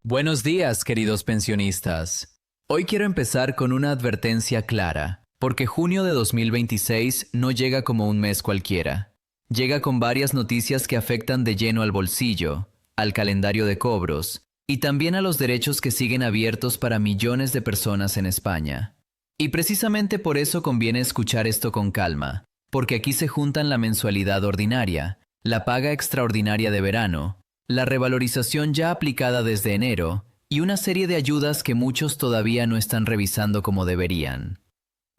Buenos días, queridos pensionistas. Hoy quiero empezar con una advertencia clara, porque junio de 2026 no llega como un mes cualquiera. Llega con varias noticias que afectan de lleno al bolsillo, al calendario de cobros y también a los derechos que siguen abiertos para millones de personas en España. Y precisamente por eso conviene escuchar esto con calma, porque aquí se juntan la mensualidad ordinaria, la paga extraordinaria de verano, la revalorización ya aplicada desde enero y una serie de ayudas que muchos todavía no están revisando como deberían.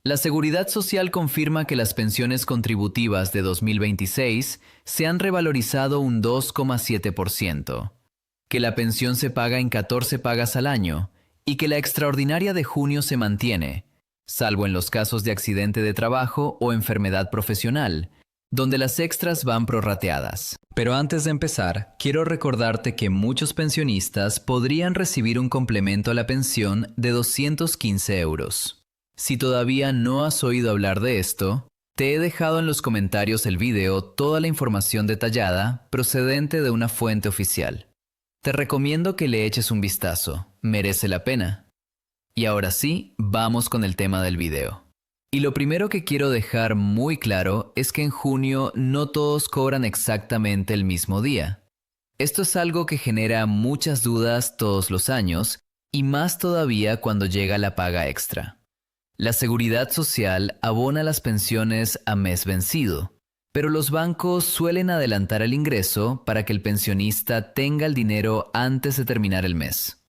La Seguridad Social confirma que las pensiones contributivas de 2026 se han revalorizado un 2,7%, que la pensión se paga en 14 pagas al año y que la extraordinaria de junio se mantiene, salvo en los casos de accidente de trabajo o enfermedad profesional, donde las extras van prorrateadas. Pero antes de empezar, quiero recordarte que muchos pensionistas podrían recibir un complemento a la pensión de 215 euros. Si todavía no has oído hablar de esto, te he dejado en los comentarios el video toda la información detallada procedente de una fuente oficial. Te recomiendo que le eches un vistazo, merece la pena. Y ahora sí, vamos con el tema del video. Y lo primero que quiero dejar muy claro es que en junio no todos cobran exactamente el mismo día. Esto es algo que genera muchas dudas todos los años y más todavía cuando llega la paga extra. La Seguridad Social abona las pensiones a mes vencido, pero los bancos suelen adelantar el ingreso para que el pensionista tenga el dinero antes de terminar el mes.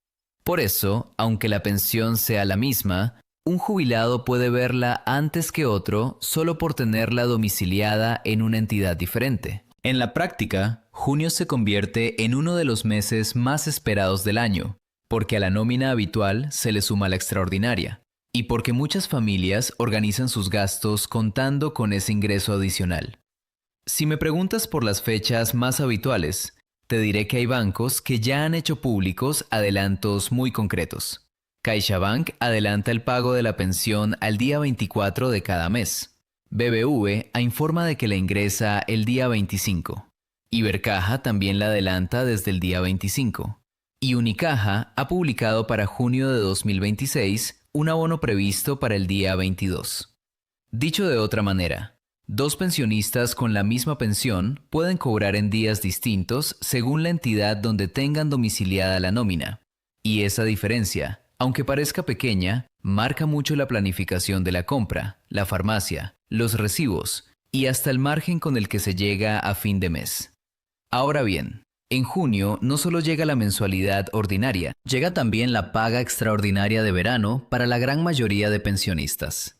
Por eso, aunque la pensión sea la misma, un jubilado puede verla antes que otro solo por tenerla domiciliada en una entidad diferente. En la práctica, junio se convierte en uno de los meses más esperados del año, porque a la nómina habitual se le suma la extraordinaria, y porque muchas familias organizan sus gastos contando con ese ingreso adicional. Si me preguntas por las fechas más habituales, te diré que hay bancos que ya han hecho públicos adelantos muy concretos. CaixaBank adelanta el pago de la pensión al día 24 de cada mes. BBV informa de que la ingresa el día 25. Ibercaja también la adelanta desde el día 25. Y Unicaja ha publicado para junio de 2026 un abono previsto para el día 22. Dicho de otra manera, dos pensionistas con la misma pensión pueden cobrar en días distintos según la entidad donde tengan domiciliada la nómina. Y esa diferencia, aunque parezca pequeña, marca mucho la planificación de la compra, la farmacia, los recibos y hasta el margen con el que se llega a fin de mes. Ahora bien, en junio no solo llega la mensualidad ordinaria, llega también la paga extraordinaria de verano para la gran mayoría de pensionistas.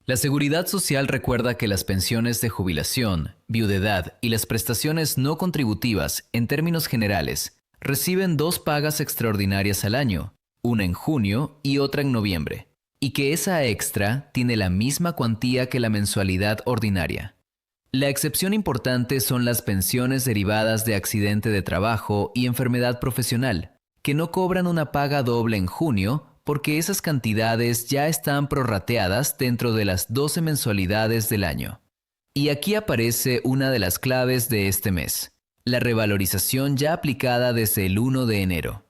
La Seguridad Social recuerda que las pensiones de jubilación, viudedad y las prestaciones no contributivas, en términos generales, reciben dos pagas extraordinarias al año, una en junio y otra en noviembre, y que esa extra tiene la misma cuantía que la mensualidad ordinaria. La excepción importante son las pensiones derivadas de accidente de trabajo y enfermedad profesional, que no cobran una paga doble en junio porque esas cantidades ya están prorrateadas dentro de las 12 mensualidades del año. Y aquí aparece una de las claves de este mes, la revalorización ya aplicada desde el 1 de enero.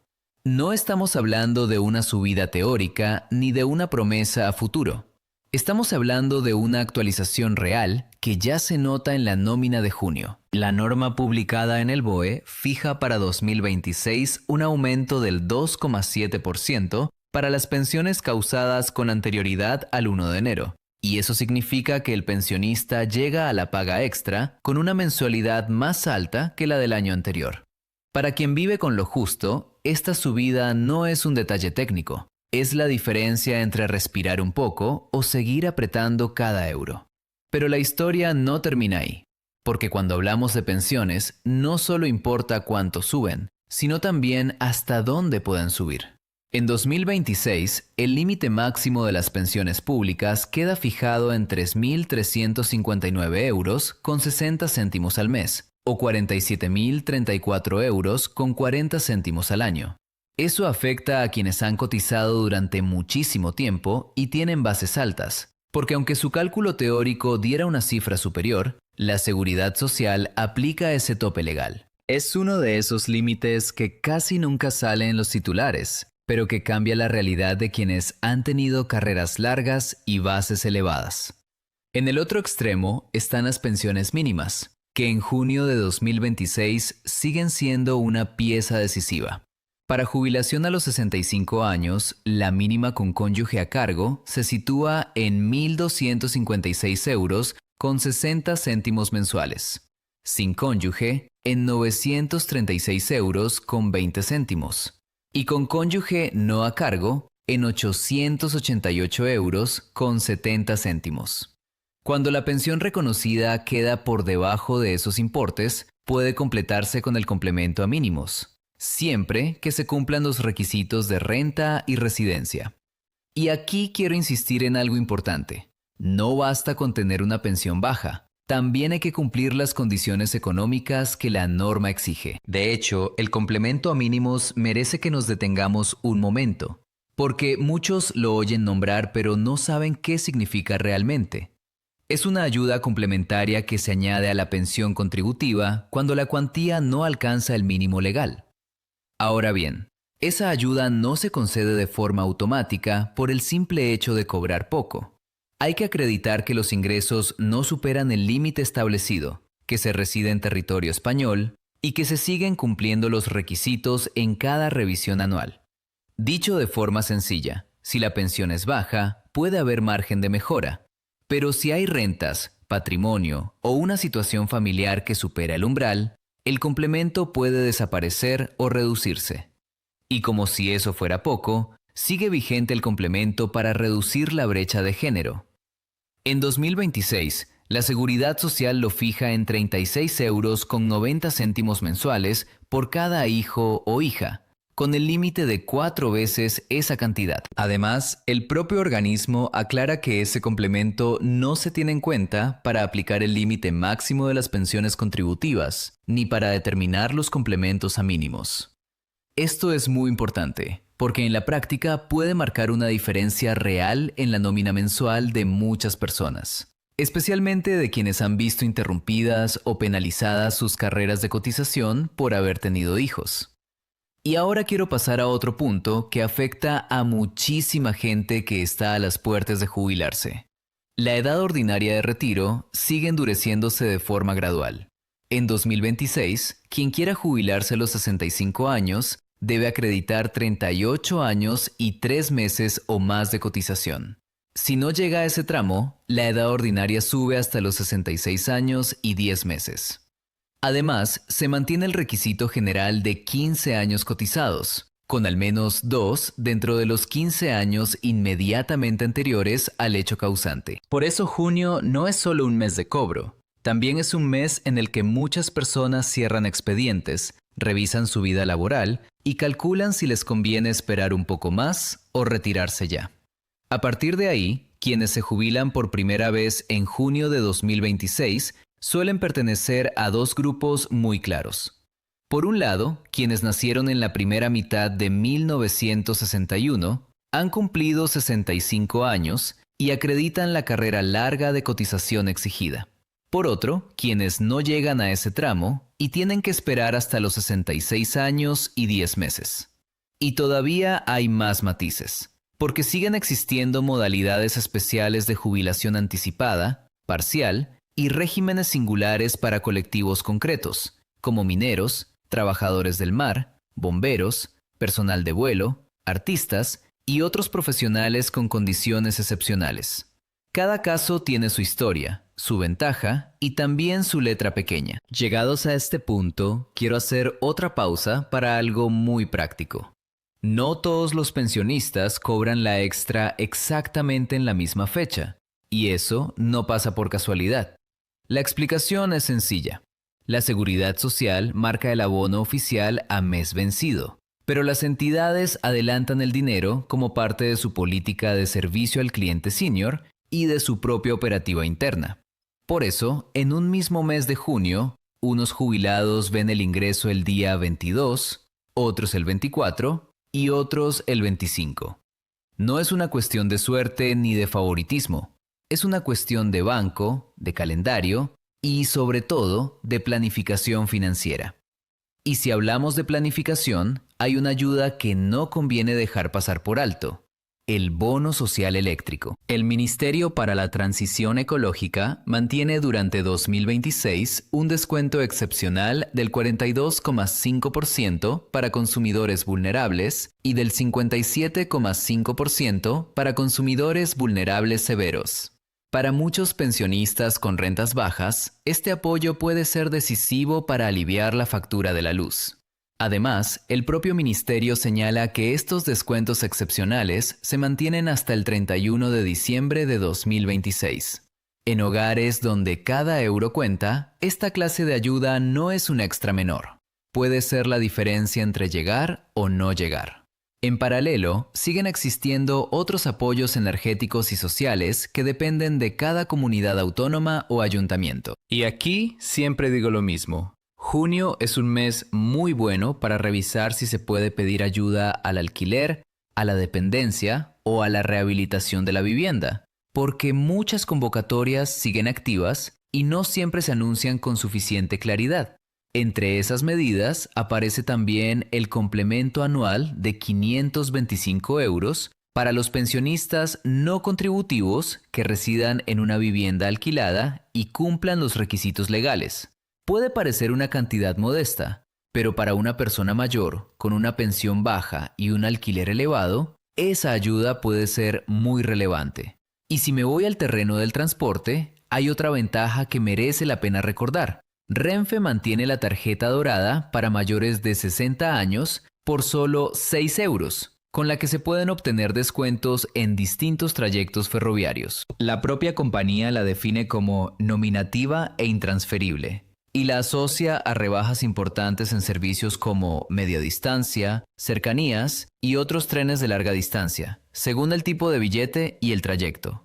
No estamos hablando de una subida teórica ni de una promesa a futuro. Estamos hablando de una actualización real que ya se nota en la nómina de junio. La norma publicada en el BOE fija para 2026 un aumento del 2,7% para las pensiones causadas con anterioridad al 1 de enero. Y eso significa que el pensionista llega a la paga extra con una mensualidad más alta que la del año anterior. Para quien vive con lo justo, esta subida no es un detalle técnico, es la diferencia entre respirar un poco o seguir apretando cada euro. Pero la historia no termina ahí, porque cuando hablamos de pensiones, no solo importa cuánto suben, sino también hasta dónde pueden subir. En 2026, el límite máximo de las pensiones públicas queda fijado en 3.359 euros con 60 céntimos al mes, o 47.034 euros con 40 céntimos al año. Eso afecta a quienes han cotizado durante muchísimo tiempo y tienen bases altas, porque aunque su cálculo teórico diera una cifra superior, la Seguridad Social aplica ese tope legal. Es uno de esos límites que casi nunca sale en los titulares, pero que cambia la realidad de quienes han tenido carreras largas y bases elevadas. En el otro extremo están las pensiones mínimas, que en junio de 2026 siguen siendo una pieza decisiva. Para jubilación a los 65 años, la mínima con cónyuge a cargo se sitúa en 1.256 euros con 60 céntimos mensuales. Sin cónyuge, en 936 euros con 20 céntimos. Y con cónyuge no a cargo, en 888 euros con 70 céntimos. Cuando la pensión reconocida queda por debajo de esos importes, puede completarse con el complemento a mínimos, siempre que se cumplan los requisitos de renta y residencia. Y aquí quiero insistir en algo importante. No basta con tener una pensión baja. También hay que cumplir las condiciones económicas que la norma exige. De hecho, el complemento a mínimos merece que nos detengamos un momento, porque muchos lo oyen nombrar pero no saben qué significa realmente. Es una ayuda complementaria que se añade a la pensión contributiva cuando la cuantía no alcanza el mínimo legal. Ahora bien, esa ayuda no se concede de forma automática por el simple hecho de cobrar poco. Hay que acreditar que los ingresos no superan el límite establecido, que se reside en territorio español y que se siguen cumpliendo los requisitos en cada revisión anual. Dicho de forma sencilla, si la pensión es baja, puede haber margen de mejora, pero si hay rentas, patrimonio o una situación familiar que supera el umbral, el complemento puede desaparecer o reducirse. Y como si eso fuera poco, sigue vigente el complemento para reducir la brecha de género. En 2026, la Seguridad Social lo fija en 36 euros con 90 céntimos mensuales por cada hijo o hija, con el límite de 4 veces esa cantidad. Además, el propio organismo aclara que ese complemento no se tiene en cuenta para aplicar el límite máximo de las pensiones contributivas, ni para determinar los complementos a mínimos. Esto es muy importante, porque en la práctica puede marcar una diferencia real en la nómina mensual de muchas personas, especialmente de quienes han visto interrumpidas o penalizadas sus carreras de cotización por haber tenido hijos. Y ahora quiero pasar a otro punto que afecta a muchísima gente que está a las puertas de jubilarse. La edad ordinaria de retiro sigue endureciéndose de forma gradual. En 2026, quien quiera jubilarse a los 65 años debe acreditar 38 años y 3 meses o más de cotización. Si no llega a ese tramo, la edad ordinaria sube hasta los 66 años y 10 meses. Además, se mantiene el requisito general de 15 años cotizados, con al menos 2 dentro de los 15 años inmediatamente anteriores al hecho causante. Por eso junio no es solo un mes de cobro, también es un mes en el que muchas personas cierran expedientes, revisan su vida laboral y calculan si les conviene esperar un poco más o retirarse ya. A partir de ahí, quienes se jubilan por primera vez en junio de 2026 suelen pertenecer a dos grupos muy claros. Por un lado, quienes nacieron en la primera mitad de 1961 han cumplido 65 años y acreditan la carrera larga de cotización exigida. Por otro, quienes no llegan a ese tramo y tienen que esperar hasta los 66 años y 10 meses. Y todavía hay más matices, porque siguen existiendo modalidades especiales de jubilación anticipada, parcial y regímenes singulares para colectivos concretos, como mineros, trabajadores del mar, bomberos, personal de vuelo, artistas y otros profesionales con condiciones excepcionales. Cada caso tiene su historia, su ventaja y también su letra pequeña. Llegados a este punto, quiero hacer otra pausa para algo muy práctico. No todos los pensionistas cobran la extra exactamente en la misma fecha, y eso no pasa por casualidad. La explicación es sencilla. La Seguridad Social marca el abono oficial a mes vencido, pero las entidades adelantan el dinero como parte de su política de servicio al cliente senior y de su propia operativa interna. Por eso, en un mismo mes de junio, unos jubilados ven el ingreso el día 22, otros el 24 y otros el 25. No es una cuestión de suerte ni de favoritismo, es una cuestión de banco, de calendario y, sobre todo, de planificación financiera. Y si hablamos de planificación, hay una ayuda que no conviene dejar pasar por alto: el bono social eléctrico. El Ministerio para la Transición Ecológica mantiene durante 2026 un descuento excepcional del 42,5% para consumidores vulnerables y del 57,5% para consumidores vulnerables severos. Para muchos pensionistas con rentas bajas, este apoyo puede ser decisivo para aliviar la factura de la luz. Además, el propio ministerio señala que estos descuentos excepcionales se mantienen hasta el 31 de diciembre de 2026. En hogares donde cada euro cuenta, esta clase de ayuda no es un extra menor. Puede ser la diferencia entre llegar o no llegar. En paralelo, siguen existiendo otros apoyos energéticos y sociales que dependen de cada comunidad autónoma o ayuntamiento. Y aquí siempre digo lo mismo. Junio es un mes muy bueno para revisar si se puede pedir ayuda al alquiler, a la dependencia o a la rehabilitación de la vivienda, porque muchas convocatorias siguen activas y no siempre se anuncian con suficiente claridad. Entre esas medidas aparece también el complemento anual de 525 euros para los pensionistas no contributivos que residan en una vivienda alquilada y cumplan los requisitos legales. Puede parecer una cantidad modesta, pero para una persona mayor, con una pensión baja y un alquiler elevado, esa ayuda puede ser muy relevante. Y si me voy al terreno del transporte, hay otra ventaja que merece la pena recordar. Renfe mantiene la tarjeta dorada para mayores de 60 años por solo 6 euros, con la que se pueden obtener descuentos en distintos trayectos ferroviarios. La propia compañía la define como nominativa e intransferible, y la asocia a rebajas importantes en servicios como media distancia, cercanías y otros trenes de larga distancia, según el tipo de billete y el trayecto.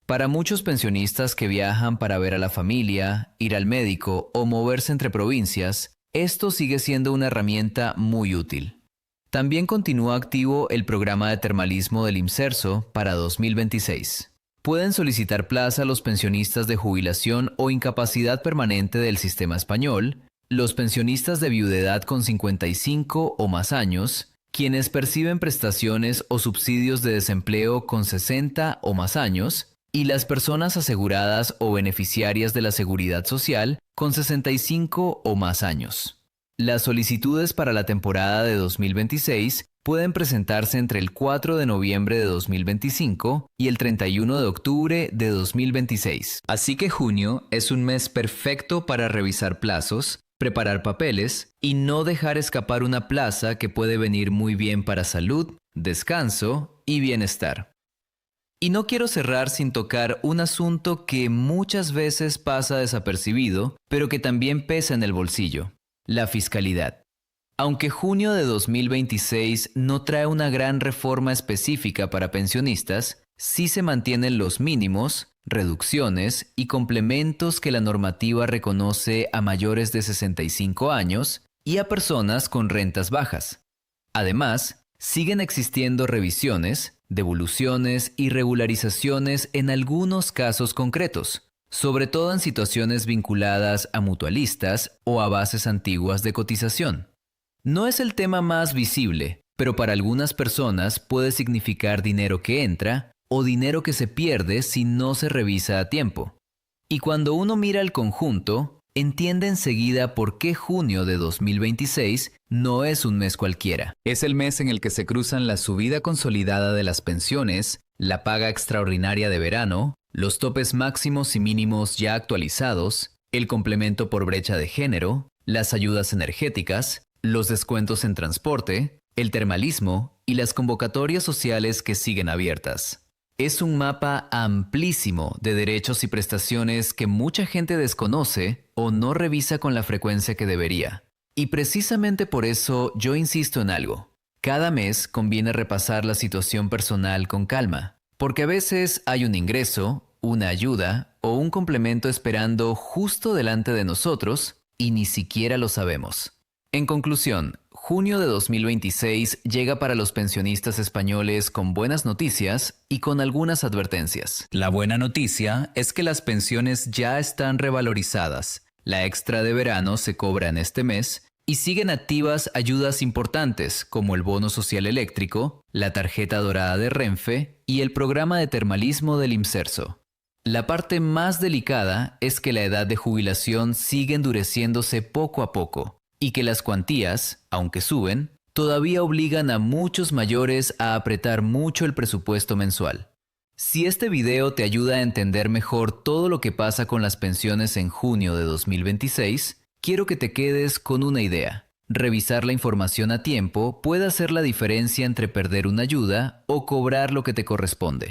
Para muchos pensionistas que viajan para ver a la familia, ir al médico o moverse entre provincias, esto sigue siendo una herramienta muy útil. También continúa activo el programa de termalismo del IMSERSO para 2026. Pueden solicitar plaza los pensionistas de jubilación o incapacidad permanente del sistema español, los pensionistas de viudedad con 55 o más años, quienes perciben prestaciones o subsidios de desempleo con 60 o más años, y las personas aseguradas o beneficiarias de la Seguridad Social con 65 o más años. Las solicitudes para la temporada de 2026 pueden presentarse entre el 4 de noviembre de 2025 y el 31 de octubre de 2026. Así que junio es un mes perfecto para revisar plazos, preparar papeles y no dejar escapar una plaza que puede venir muy bien para salud, descanso y bienestar. Y no quiero cerrar sin tocar un asunto que muchas veces pasa desapercibido, pero que también pesa en el bolsillo: la fiscalidad. Aunque junio de 2026 no trae una gran reforma específica para pensionistas, sí se mantienen los mínimos, reducciones y complementos que la normativa reconoce a mayores de 65 años y a personas con rentas bajas. Además, siguen existiendo revisiones, devoluciones y regularizaciones en algunos casos concretos, sobre todo en situaciones vinculadas a mutualistas o a bases antiguas de cotización. No es el tema más visible, pero para algunas personas puede significar dinero que entra o dinero que se pierde si no se revisa a tiempo. Y cuando uno mira el conjunto, entiende enseguida por qué junio de 2026 no es un mes cualquiera. Es el mes en el que se cruzan la subida consolidada de las pensiones, la paga extraordinaria de verano, los topes máximos y mínimos ya actualizados, el complemento por brecha de género, las ayudas energéticas, los descuentos en transporte, el termalismo y las convocatorias sociales que siguen abiertas. Es un mapa amplísimo de derechos y prestaciones que mucha gente desconoce o no revisa con la frecuencia que debería. Y precisamente por eso yo insisto en algo. Cada mes conviene repasar la situación personal con calma, porque a veces hay un ingreso, una ayuda o un complemento esperando justo delante de nosotros y ni siquiera lo sabemos. En conclusión, junio de 2026 llega para los pensionistas españoles con buenas noticias y con algunas advertencias. La buena noticia es que las pensiones ya están revalorizadas. La extra de verano se cobra en este mes Y siguen activas ayudas importantes como el bono social eléctrico, la tarjeta dorada de Renfe y el programa de termalismo del IMSERSO. La parte más delicada es que la edad de jubilación sigue endureciéndose poco a poco y que las cuantías, aunque suben, todavía obligan a muchos mayores a apretar mucho el presupuesto mensual. Si este video te ayuda a entender mejor todo lo que pasa con las pensiones en junio de 2026, quiero que te quedes con una idea. Revisar la información a tiempo puede hacer la diferencia entre perder una ayuda o cobrar lo que te corresponde.